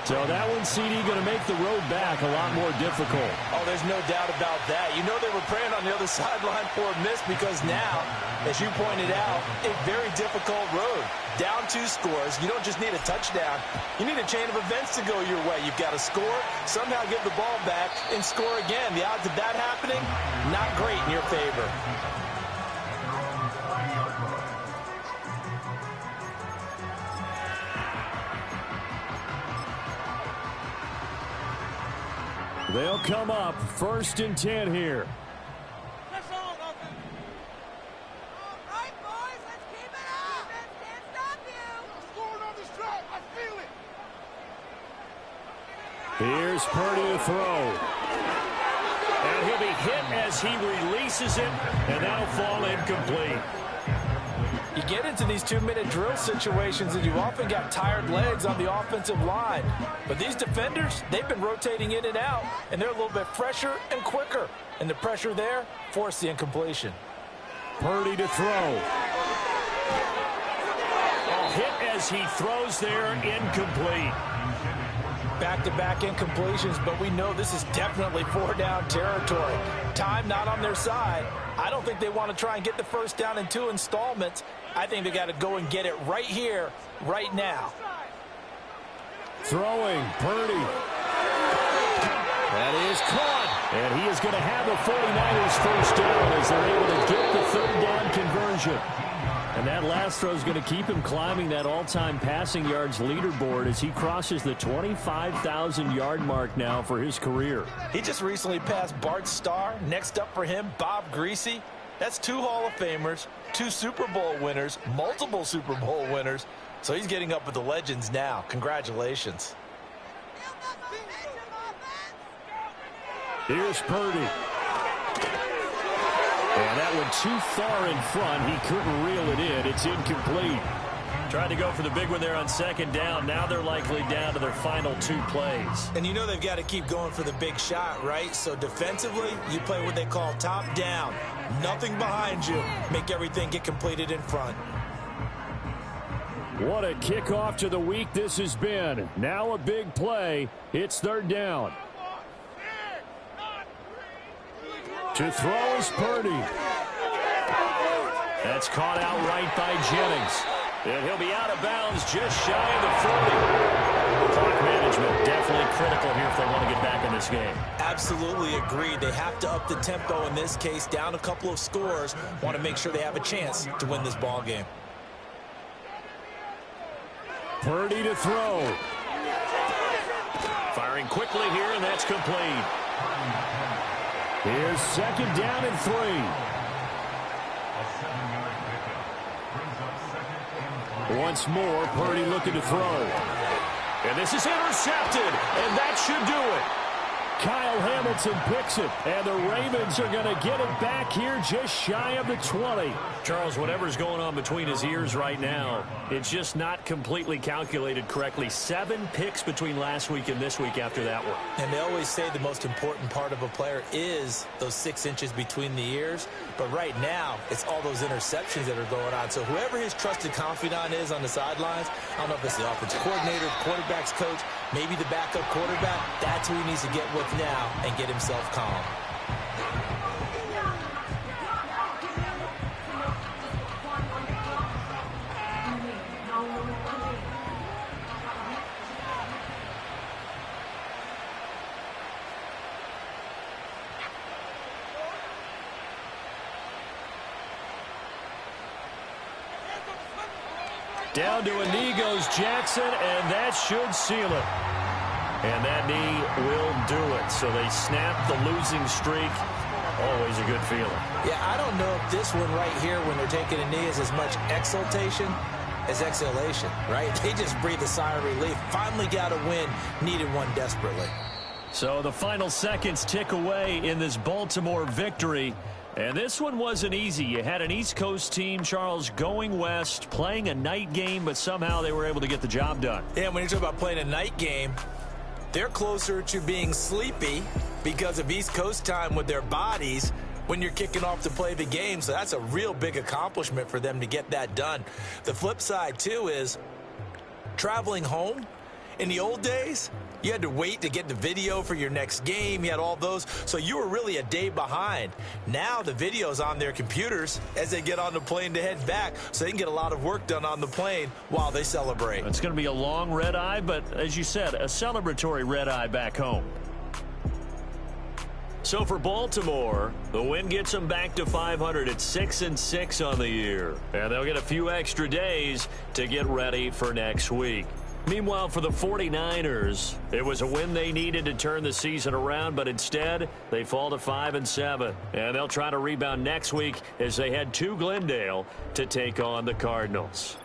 Speaker 1: So that one, CD, going to make the road back a lot more difficult.
Speaker 5: Oh, there's no doubt about that. You know they were praying on the other sideline for a miss because now, as you pointed out, a very difficult road. Down 2 scores. You don't just need a touchdown. You need a chain of events to go your way. You've got to score, somehow give the ball back, and score again. The odds of that happening, not great in your favor.
Speaker 1: They'll come up 1st and 10 here.
Speaker 3: All right, boys, let's keep it up. Defense can't stop you. I'm scoring on this drive. I feel it.
Speaker 1: Here's Purdy to throw. And he'll be hit as he releases it, and that'll fall incomplete.
Speaker 5: You get into these 2-minute drill situations and you often got tired legs on the offensive line. But these defenders, they've been rotating in and out, and they're a little bit fresher and quicker. And the pressure there forced the incompletion.
Speaker 1: Purdy to throw. A hit as he throws there, incomplete.
Speaker 5: Back-to-back incompletions, but we know this is definitely 4-down territory. Time not on their side. I don't think they want to try and get the first down in 2 installments. I think they got to go and get it right here, right now.
Speaker 1: Throwing, Purdy. That is caught. And he is going to have the 49ers first down as they're able to get the 3rd down conversion. And that last throw is going to keep him climbing that all-time passing yards leaderboard as he crosses the 25,000-yard mark now for his career.
Speaker 5: He just recently passed Bart Starr. Next up for him, Bob Greasy. That's 2 Hall of Famers, 2 Super Bowl winners, multiple Super Bowl winners. So he's getting up with the legends now. Congratulations.
Speaker 1: Here's Purdy. And that one too far in front. He couldn't reel it in. It's incomplete. Tried to go for the big one there on 2nd down. Now they're likely down to their final 2 plays.
Speaker 2: And you know they've got to keep going for the big shot, right? So defensively, you play what they call top down. Nothing behind you. Make everything get completed in front.
Speaker 1: What a kickoff to the week this has been. Now a big play. It's 3rd down. To throw is Purdy. That's caught outright by Jennings. And he'll be out of bounds just shy of the 40. Clock management definitely critical here if they want to get back in this game.
Speaker 2: Absolutely agreed. They have to up the tempo in this case, down a couple of scores. Want to make sure they have a chance to win this ball game.
Speaker 1: Purdy to throw. Firing quickly here, and that's complete. Here's 2nd down and 3. Once more, Purdy looking to throw. And this is intercepted, and that should do it. Kyle Hamilton picks it, and the Ravens are going to get it back here just shy of the 20. Charles, whatever's going on between his ears right now, it's just not completely calculated correctly. 7 picks between last week and this week after that one.
Speaker 2: And they always say the most important part of a player is those 6 inches between the ears. But right now, it's all those interceptions that are going on. So whoever his trusted confidant is on the sidelines, I don't know if it's the offensive coordinator, quarterback's coach, maybe the backup quarterback, that's who he needs to get with now and get himself calm.
Speaker 1: Down to a knee goes Jackson, and that should seal it. And that knee will do it. So they snap the losing streak. Always a good feeling.
Speaker 2: Yeah, I don't know if this one right here, when they're taking a knee, is as much exultation as exhalation, right? They just breathe a sigh of relief. Finally got a win. Needed one desperately.
Speaker 1: So the final seconds tick away in this Baltimore victory. And this one wasn't easy. You had an East Coast team, Charles, going west, playing a night game, but somehow they were able to get the job done.
Speaker 2: Yeah, when you talk about playing a night game, they're closer to being sleepy
Speaker 5: because of East Coast time with their bodies when you're kicking off to play the game. So that's a real big accomplishment for them to get that done. The flip side, too, is traveling home. In the old days, you had to wait to get the video for your next game. You had all those. So you were really a day behind. Now the video's on their computers as they get on the plane to head back, so they can get a lot of work done on the plane while they celebrate.
Speaker 1: It's going to be a long red eye, but as you said, a celebratory red eye back home. So for Baltimore, the win gets them back to 500 at 6-6 on the year. And they'll get a few extra days to get ready for next week. Meanwhile, for the 49ers, it was a win they needed to turn the season around, but instead they fall to 5-7. And they'll try to rebound next week as they head to Glendale to take on the Cardinals.